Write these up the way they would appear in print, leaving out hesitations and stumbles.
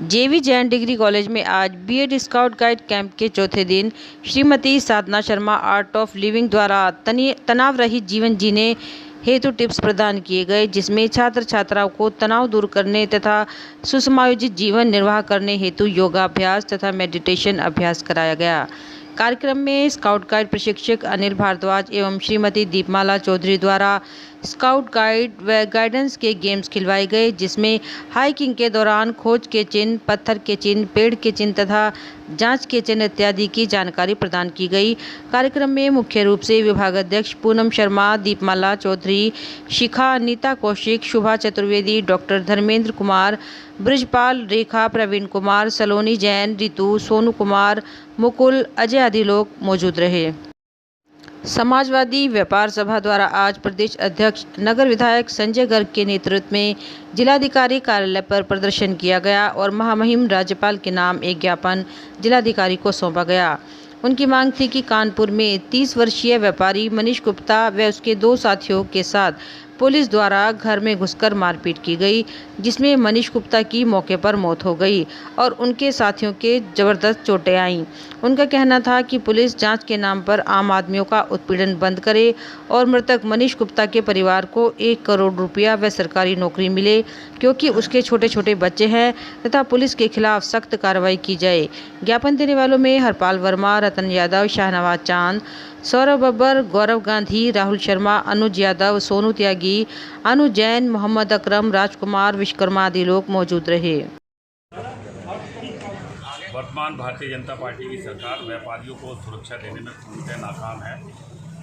जेवी Jain degree college में आज बीएड स्काउट गाइड कैंप के चौथे दिन श्रीमती साधना शर्मा आर्ट ऑफ लिविंग द्वारा तनाव रहित जीवन जीने हेतु टिप्स प्रदान किए गए, जिसमें छात्र छात्राओं को तनाव दूर करने तथा सुसमायोजित जीवन निर्वाह करने हेतु योगाभ्यास तथा मेडिटेशन अभ्यास कराया गया। कार्यक्रम में स्काउट गाइड प्रशिक्षक अनिल भारद्वाज एवं श्रीमती दीपमाला चौधरी द्वारा स्काउट गाइड व गाइडेंस के गेम्स खिलवाए गए, जिसमें हाइकिंग के दौरान खोज के चिन्ह, पत्थर के चिन्ह, पेड़ के चिन्ह तथा जांच के चिन्ह इत्यादि की जानकारी प्रदान की गई। कार्यक्रम में मुख्य रूप से विभागाध्यक्ष पूनम शर्मा, दीपमाला चौधरी, शिखा, नीता कौशिक, शुभा चतुर्वेदी, डॉक्टर धर्मेंद्र कुमार, ब्रिजपाल, रेखा, प्रवीण कुमार, सलोनी जैन, रितु, सोनू कुमार, मुकुल, अजय आदि लोग मौजूद रहे। समाजवादी व्यापार सभा द्वारा आज प्रदेश अध्यक्ष नगर विधायक संजय गर्ग के नेतृत्व में जिलाधिकारी कार्यालय पर प्रदर्शन किया गया और महामहिम राज्यपाल के नाम एक ज्ञापन जिलाधिकारी को सौंपा गया। उनकी मांग थी कि कानपुर में 30 वर्षीय व्यापारी मनीष गुप्ता व उसके 2 साथियों के साथ पुलिस द्वारा घर में घुसकर मारपीट की गई, जिसमें मनीष गुप्ता की मौके पर मौत हो गई और उनके साथियों के जबरदस्त चोटें आईं। उनका कहना था कि पुलिस जांच के नाम पर आम आदमियों का उत्पीड़न बंद करे और मृतक मनीष गुप्ता के परिवार को 1 करोड़ रुपया व सरकारी नौकरी मिले, क्योंकि उसके छोटे छोटे बच्चे हैं, तथा पुलिस के खिलाफ सख्त कार्रवाई की जाए। ज्ञापन देने वालों में हरपाल वर्मा, रतन यादव, शाहनवाज चांद, सौरभ बब्बर, गौरव गांधी, राहुल शर्मा, अनुज यादव, सोनू त्यागी, अनु जैन, मोहम्मद अकरम, राजकुमार, विश्वकर्मा आदि लोग मौजूद रहे। वर्तमान भारतीय जनता पार्टी की सरकार व्यापारियों को सुरक्षा देने में पूर्णतः नाकाम है।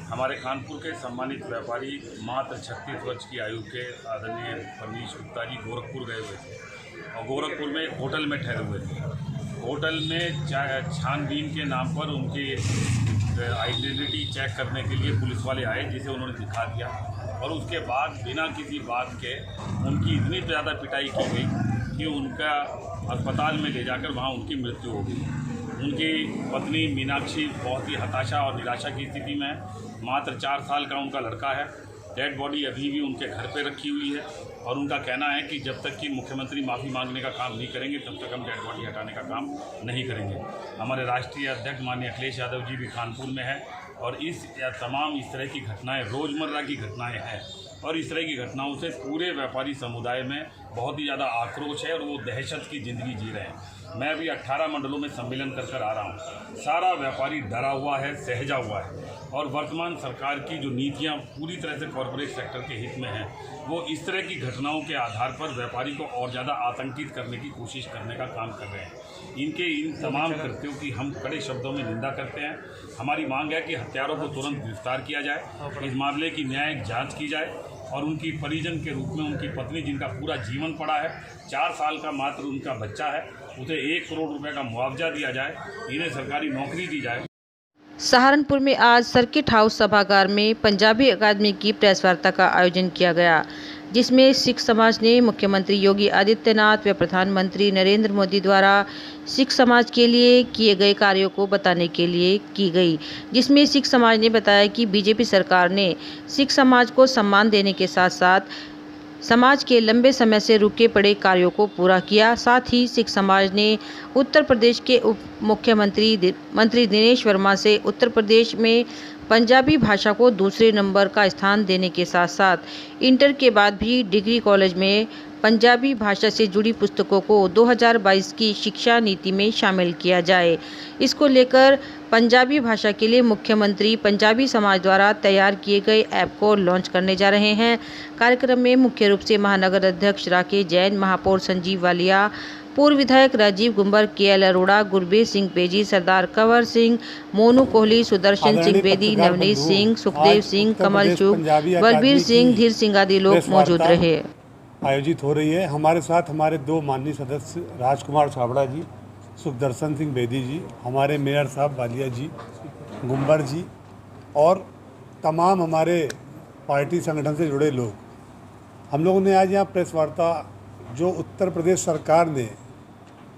हमारे कानपुर के सम्मानित व्यापारी मात्र 36 वर्ष की आयु के आदरणीय मनीष गुप्ता जी गोरखपुर गए हुए थे और गोरखपुर में एक होटल में ठहरे हुए थे। होटल में छानबीन के नाम पर उनकी आइडेंटिटी चेक करने के लिए पुलिस वाले आए, जिसे उन्होंने दिखा दिया और उसके बाद बिना किसी बात के उनकी इतनी ज़्यादा पिटाई की गई कि उनका अस्पताल में ले जाकर वहाँ उनकी मृत्यु हो गई। उनकी पत्नी मीनाक्षी बहुत ही हताशा और निराशा की स्थिति में है। मात्र 4 साल का उनका लड़का है। डेड बॉडी अभी भी उनके घर पे रखी हुई है और उनका कहना है कि जब तक कि मुख्यमंत्री माफ़ी मांगने का काम नहीं करेंगे तब तक हम डेड बॉडी हटाने का काम नहीं करेंगे। हमारे राष्ट्रीय अध्यक्ष माननीय अखिलेश यादव जी भी कानपुर में है और तमाम इस तरह की घटनाएं रोज़मर्रा की घटनाएं हैं और इस तरह की घटनाओं से पूरे व्यापारी समुदाय में बहुत ही ज़्यादा आक्रोश है और वो दहशत की ज़िंदगी जी रहे हैं। मैं अभी 18 मंडलों में सम्मेलन कर आ रहा हूँ। सारा व्यापारी डरा हुआ है, सहजा हुआ है और वर्तमान सरकार की जो नीतियाँ पूरी तरह से कॉरपोरेट सेक्टर के हित में हैं, वो इस तरह की घटनाओं के आधार पर व्यापारी को और ज़्यादा आतंकित करने की कोशिश करने का काम कर रहे हैं। इन तमाम कृत्यों की हम कड़े शब्दों में निंदा करते हैं। हमारी मांग है कि हत्यारों को तुरंत गिरफ्तार किया जाए, इस मामले की न्यायिक जाँच की जाए और उनकी परिजन के रूप में उनकी पत्नी, जिनका पूरा जीवन पड़ा है, 4 साल का मात्र उनका बच्चा है, उसे 1 करोड़ रुपए का मुआवजा दिया जाए, इन्हें सरकारी नौकरी दी जाए। सहारनपुर में आज सर्किट हाउस सभागार में पंजाबी अकादमी की प्रेस वार्ता का आयोजन किया गया, जिसमें सिख समाज ने मुख्यमंत्री योगी आदित्यनाथ व प्रधानमंत्री नरेंद्र मोदी द्वारा सिख समाज के लिए किए गए कार्यों को बताने के लिए की गई। जिसमें सिख समाज ने बताया कि बीजेपी सरकार ने सिख समाज को सम्मान देने के साथ साथ समाज के लंबे समय से रुके पड़े कार्यों को पूरा किया। साथ ही सिख समाज ने उत्तर प्रदेश के उप मुख्यमंत्री मंत्री दिनेश वर्मा से उत्तर प्रदेश में पंजाबी भाषा को दूसरे नंबर का स्थान देने के साथ साथ इंटर के बाद भी डिग्री कॉलेज में पंजाबी भाषा से जुड़ी पुस्तकों को 2022 की शिक्षा नीति में शामिल किया जाए। इसको लेकर पंजाबी भाषा के लिए मुख्यमंत्री पंजाबी समाज द्वारा तैयार किए गए ऐप को लॉन्च करने जा रहे हैं। कार्यक्रम में मुख्य रूप से महानगर अध्यक्ष राकेश जैन, महापौर संजीव वालिया, पूर्व विधायक राजीव गुंबर, केएल अरोड़ा, गुरबीर सिंह पेजी, सरदार कंवर सिंह, मोनू कोहली, सुदर्शन सिंह बेदी, नवनीत सिंह, सुखदेव सिंह, कमल चुग, बलबीर सिंह, धीर सिंह आदि लोग मौजूद रहे। आयोजित हो रही है। हमारे साथ हमारे 2 माननीय सदस्य राजकुमार छाबड़ा जी, सुखदर्शन सिंह बेदी जी, हमारे मेयर साहब वालिया जी, गुंबर जी और तमाम हमारे पार्टी संगठन से जुड़े लोग। हम लोगों ने आज यहाँ प्रेस वार्ता जो उत्तर प्रदेश सरकार ने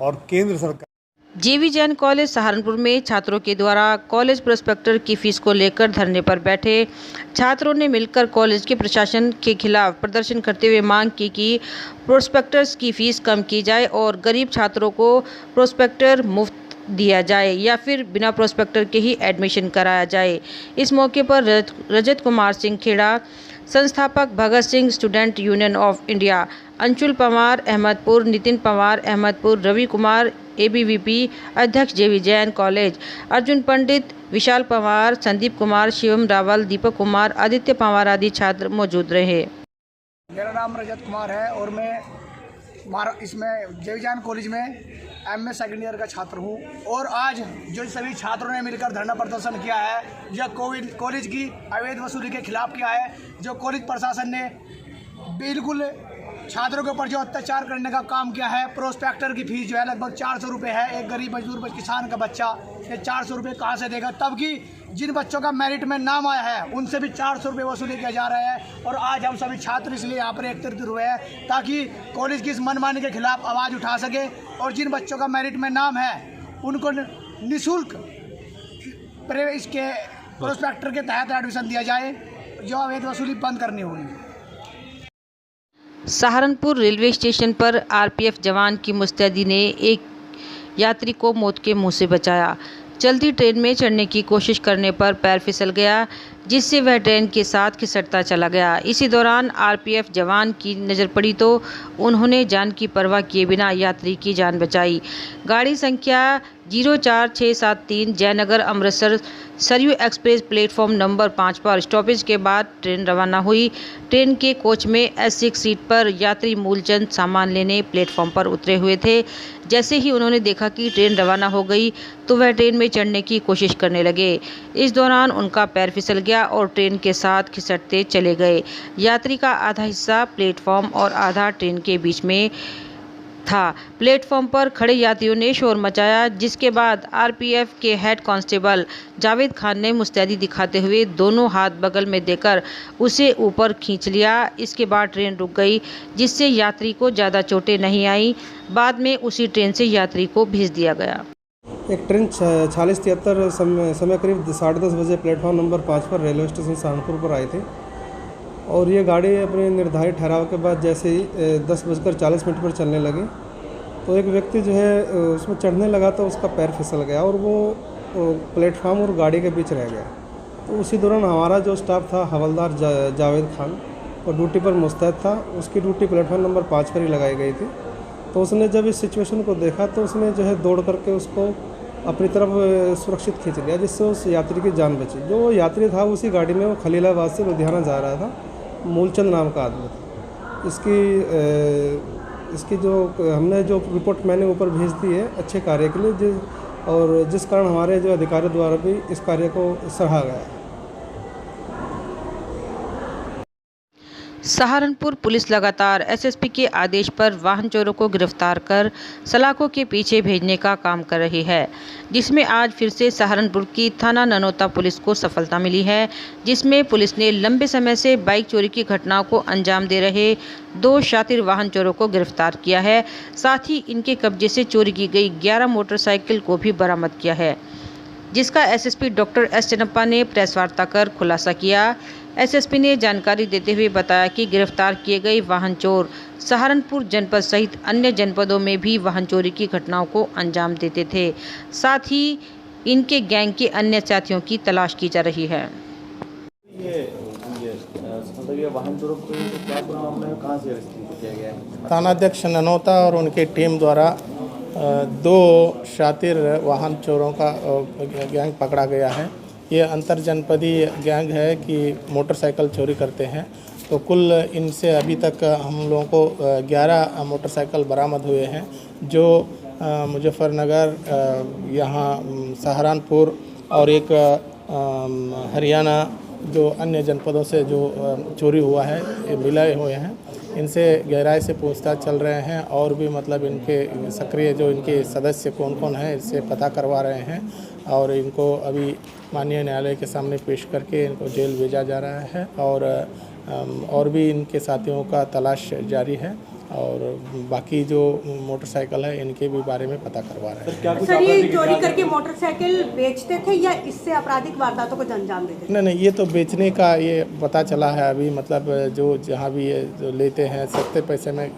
और केंद्र सरकार जेवी जैन कॉलेज सहारनपुर में छात्रों के द्वारा कॉलेज प्रोस्पेक्टर की फीस को लेकर धरने पर बैठे छात्रों ने मिलकर कॉलेज के प्रशासन के खिलाफ प्रदर्शन करते हुए मांग की कि प्रोस्पेक्टर्स की फीस कम की जाए और गरीब छात्रों को प्रोस्पेक्टर मुफ्त दिया जाए या फिर बिना प्रोस्पेक्टर के ही एडमिशन कराया जाए। इस मौके पर रजत कुमार सिंह खेड़ा, संस्थापक Bhagat Singh student union of India, Anshul Pawar Ahmedpur, Nitin Pawar Ahmedpur, Ravi Kumar ABVP अध्यक्ष जेवी जैन कॉलेज, अर्जुन पंडित, विशाल पवार, संदीप कुमार, शिवम रावल, दीपक कुमार, आदित्य पवार आदि छात्र मौजूद रहे। मेरा नाम रजत कुमार है और मैं इसमें जेवी जैन कॉलेज में एमए सेकेंड ईयर का छात्र हूँ। और आज जो सभी छात्रों ने मिलकर धरना प्रदर्शन किया है, यह कॉलेज की अवैध वसूली के खिलाफ किया है। जो कॉलेज प्रशासन ने बिल्कुल छात्रों के ऊपर जो अत्याचार करने का काम किया है। प्रोस्पेक्टर की फीस जो है लगभग 400 रुपये है। एक गरीब मजदूर किसान का बच्चा ये 400 रुपये कहाँ से देगा? तब कि जिन बच्चों का मेरिट में नाम आया है उनसे भी 400 रुपये वसूली किया जा रहा है। और आज हम सभी छात्र इसलिए यहाँ पर एकत्रित हुए हैं ताकि कॉलेज की इस मनमानी के खिलाफ आवाज़ उठा सके और जिन बच्चों का मेरिट में नाम है उनको निःशुल्क इसके प्रोस्पेक्टर के तहत एडमिशन दिया जाए। जो अवैध वसूली बंद करनी होगी। सहारनपुर रेलवे स्टेशन पर आरपीएफ जवान की मुस्तैदी ने एक यात्री को मौत के मुंह से बचाया। चलती ट्रेन में चढ़ने की कोशिश करने पर पैर फिसल गया, जिससे वह ट्रेन के साथ खिसकता चला गया। इसी दौरान आरपीएफ जवान की नज़र पड़ी तो उन्होंने जान की परवाह किए बिना यात्री की जान बचाई। गाड़ी संख्या 04673 Jaynagar Amritsar Saryu express platform number 5 पर स्टॉपेज के बाद ट्रेन रवाना हुई। ट्रेन के कोच में S6 सीट पर यात्री मूलचंद सामान लेने प्लेटफॉर्म पर उतरे हुए थे। जैसे ही उन्होंने देखा कि ट्रेन रवाना हो गई तो वह ट्रेन में चढ़ने की कोशिश करने लगे। इस दौरान उनका पैर फिसल गया और ट्रेन के साथ खिसकते चले गए। यात्री का आधा हिस्सा प्लेटफॉर्म और आधा ट्रेन के बीच में था। प्लेटफॉर्म पर खड़े यात्रियों ने शोर मचाया, जिसके बाद आरपीएफ के हेड कांस्टेबल जावेद खान ने मुस्तैदी दिखाते हुए दोनों हाथ बगल में देकर उसे ऊपर खींच लिया। इसके बाद ट्रेन रुक गई, जिससे यात्री को ज़्यादा चोटें नहीं आई। बाद में उसी ट्रेन से यात्री को भेज दिया गया। एक ट्रेन 4673 समय करीब 10:30 बजे प्लेटफॉर्म नंबर 5 पर रेलवे स्टेशन सहारनपुर पर आए थे और ये गाड़ी अपने निर्धारित ठहराव के बाद जैसे ही 10:40 पर चलने लगी तो एक व्यक्ति जो है उसमें चढ़ने लगा तो उसका पैर फिसल गया और वो प्लेटफॉर्म और गाड़ी के बीच रह गया। तो उसी दौरान हमारा जो स्टाफ था हवलदार जावेद खान और ड्यूटी पर मुस्तैद था, उसकी ड्यूटी प्लेटफॉर्म नंबर 5 पर ही लगाई गई थी। तो उसने जब इस सिचुएशन को देखा तो उसने जो है दौड़ करके उसको अपनी तरफ सुरक्षित खींच लिया, जिससे उस यात्री की जान बची। जो यात्री था उसी गाड़ी में वो खलीलाबाद से लुधियाना जा रहा था, मूलचंद नाम का आदमी था। इसकी जो हमने जो रिपोर्ट मैंने ऊपर भेज दी है अच्छे कार्य के लिए, और जिस कारण हमारे जो अधिकारियों द्वारा भी इस कार्य को सराहा गया है। सहारनपुर पुलिस लगातार एसएसपी के आदेश पर वाहन चोरों को गिरफ्तार कर सलाखों के पीछे भेजने का काम कर रही है, जिसमें आज फिर से सहारनपुर की थाना ननौता पुलिस को सफलता मिली है, जिसमें पुलिस ने लंबे समय से बाइक चोरी की घटनाओं को अंजाम दे रहे 2 शातिर वाहन चोरों को गिरफ्तार किया है। साथ ही इनके कब्जे से चोरी की गई 11 मोटरसाइकिल को भी बरामद किया है, जिसका एसएसपी डॉक्टर एस चन्नप्पा ने प्रेस वार्ता कर खुलासा किया। एसएसपी ने जानकारी देते हुए बताया कि गिरफ्तार किए गए वाहन चोर सहारनपुर जनपद सहित अन्य जनपदों में भी वाहन चोरी की घटनाओं को अंजाम देते थे। साथ ही इनके गैंग के अन्य साथियों की तलाश की जा रही है। थानाध्यक्ष ननौता और उनकी टीम द्वारा 2 शातिर वाहन चोरों का गैंग पकड़ा गया है। ये अंतर जनपदीय गैंग है कि मोटरसाइकिल चोरी करते हैं। तो कुल इनसे अभी तक हम लोगों को 11 मोटरसाइकिल बरामद हुए हैं, जो मुजफ्फरनगर, यहाँ सहारनपुर और एक हरियाणा, जो अन्य जनपदों से जो चोरी हुआ है ये मिलाए हुए हैं। इनसे गहराई से पूछताछ चल रहे हैं और भी मतलब इनके सक्रिय जो इनके सदस्य कौन कौन हैं इससे पता करवा रहे हैं और इनको अभी माननीय न्यायालय के सामने पेश करके इनको जेल भेजा जा रहा है और भी इनके साथियों का तलाश जारी है। और बाकी जो मोटरसाइकिल है इनके भी बारे में पता करवा रहे हैं। सर, ये चोरी करके मोटरसाइकिल बेचते थे या इससे आपराधिक वारदातों को अंजाम देते थे? नहीं, ये तो बेचने का ये पता चला है अभी, मतलब जो जहाँ भी ये जो लेते हैं सस्ते पैसे में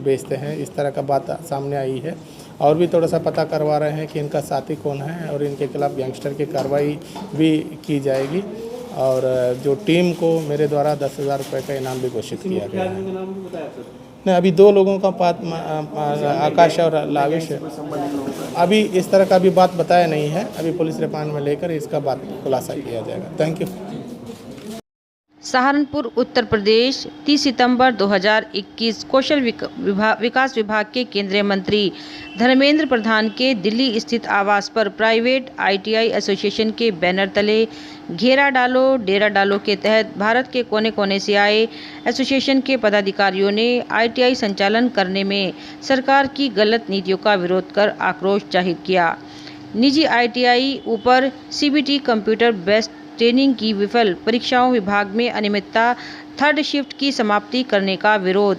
बेचते हैं, इस तरह का बात सामने आई है। और भी थोड़ा सा पता करवा रहे हैं कि इनका साथी कौन है और इनके खिलाफ गैंगस्टर की कार्रवाई भी की जाएगी। और जो टीम को मेरे द्वारा 10,000 रुपये का इनाम भी घोषित किया गया है। नहीं, अभी 2 लोगों का आकाश और लाविश है। अभी इस तरह का भी बात बताया नहीं है, अभी पुलिस रिमांड में लेकर इसका बात खुलासा किया जाएगा। Thank you. सहारनपुर उत्तर प्रदेश 30 सितंबर 2021 कौशल विकास विभाग के केंद्रीय मंत्री धर्मेंद्र प्रधान के दिल्ली स्थित आवास पर प्राइवेट ITI एसोसिएशन के बैनर तले घेरा डालो डेरा डालो के तहत भारत के कोने कोने से आए एसोसिएशन के पदाधिकारियों ने ITI संचालन करने में सरकार की गलत नीतियों का विरोध कर आक्रोश जाहिर किया। निजी ITI ऊपर CBT कंप्यूटर बेस्ड ट्रेनिंग की विफल परीक्षाओं, विभाग में अनियमितता, 3rd शिफ्ट की समाप्ति करने का विरोध,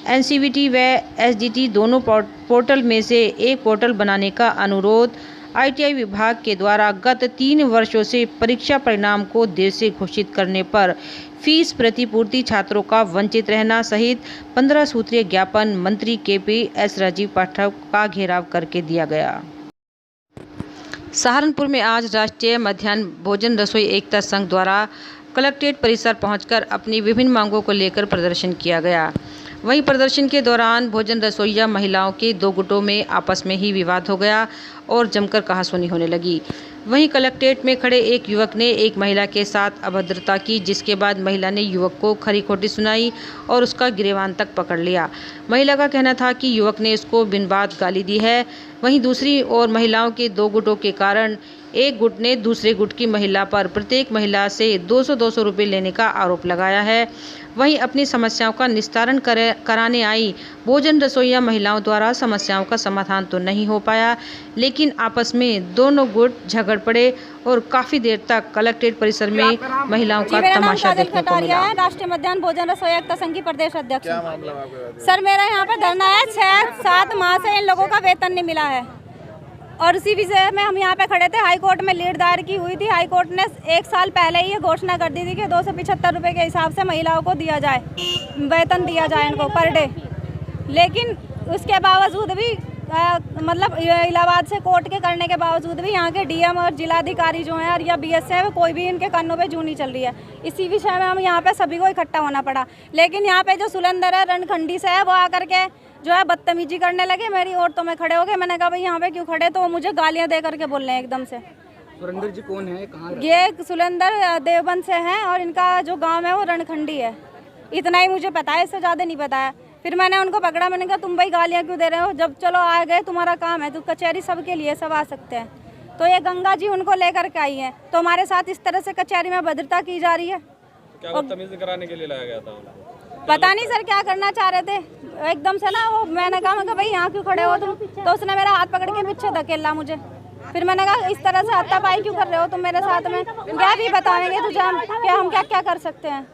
NCVT व SDT दोनों पोर्टल में से एक पोर्टल बनाने का अनुरोध, ITI विभाग के द्वारा गत 3 वर्षों से परीक्षा परिणाम को देर से घोषित करने पर फीस प्रतिपूर्ति, छात्रों का वंचित रहना सहित 15 सूत्रीय ज्ञापन मंत्री KPS राजीव पाठक का घेराव करके दिया गया। सहारनपुर में आज राष्ट्रीय मध्याह्न भोजन रसोई एकता संघ द्वारा कलेक्ट्रेट परिसर पहुंचकर अपनी विभिन्न मांगों को लेकर प्रदर्शन किया गया। वहीं प्रदर्शन के दौरान भोजन रसोइया महिलाओं के 2 गुटों में आपस में ही विवाद हो गया और जमकर कहासुनी होने लगी। वहीं कलेक्ट्रेट में खड़े एक युवक ने एक महिला के साथ अभद्रता की, जिसके बाद महिला ने युवक को खरी खोटी सुनाई और उसका गिरेबान तक पकड़ लिया। महिला का कहना था कि युवक ने उसको बिन बात गाली दी है। वहीं दूसरी ओर महिलाओं के 2 गुटों के कारण एक गुट ने दूसरे गुट की महिला पर प्रत्येक महिला से 200-200 रुपये लेने का आरोप लगाया है। वहीं अपनी समस्याओं का निस्तारण कराने आई भोजन रसोइया महिलाओं द्वारा समस्याओं का समाधान तो नहीं हो पाया, लेकिन आपस में दोनों गुट झगड़ पड़े और काफ़ी देर तक कलेक्ट्रेट परिसर में महिलाओं का तमाशा देखने को मिला। राष्ट्रीय मध्याह्न भोजन रसोई एकता संघ की प्रदेश अध्यक्ष। सर, मेरा यहाँ पे धरना है। 6-7 माह से इन लोगों का वेतन नहीं मिला है और इसी विषय में हम यहाँ पे खड़े थे। हाई कोर्ट में लीड दायर की हुई थी। हाई कोर्ट ने 1 साल पहले ही ये घोषणा कर दी थी कि 275 रुपये के हिसाब से महिलाओं को दिया जाए, वेतन दिया जाए इनको पर डे। लेकिन उसके बावजूद भी मतलब इलाहाबाद से कोर्ट के करने के बावजूद भी यहाँ के DM और जिलाधिकारी जो हैं और या BS है, कोई भी इनके कानों पे जू नहीं चल रही है। इसी विषय में हम यहाँ पे सभी को इकट्ठा होना पड़ा। लेकिन यहाँ पे जो सुलेंदर है रणखंडी से है, वो आकर के जो है बदतमीजी करने लगे मेरी और तो मैं खड़े हो गए। मैंने कहा भाई यहाँ पे क्यों खड़े, तो वो मुझे गालियाँ दे करके बोल रहे हैं एकदम से। सुरेंद्र जी कौन है, कहाँ? ये सुलेंदर देवबंद से हैं और इनका जो गांव है वो रणखंडी है। इतना ही मुझे पता है, इससे ज़्यादा नहीं पता है। फिर मैंने उनको पकड़ा, मैंने कहा तुम भाई गालियाँ क्यों दे रहे हो, जब चलो आ गए तुम्हारा काम है, तो कचहरी सबके लिए सब आ सकते हैं। तो ये गंगा जी उनको लेकर के आई हैं, तो हमारे साथ इस तरह से कचहरी में भद्रता की जा रही है। क्या बदतमीजी कराने के लिए लाया गया था? पता नहीं सर क्या करना चाह रहे थे एकदम से ना। वो मैंने कहा भाई यहाँ क्यों खड़े हो तुम, तो उसने मेरा हाथ पकड़ के पीछे धकेला मुझे। फिर मैंने कहा इस तरह से हाथापाई क्यों कर रहे हो तुम मेरे साथ में, क्या भी बताएंगे तुझे हम क्या कर सकते हैं।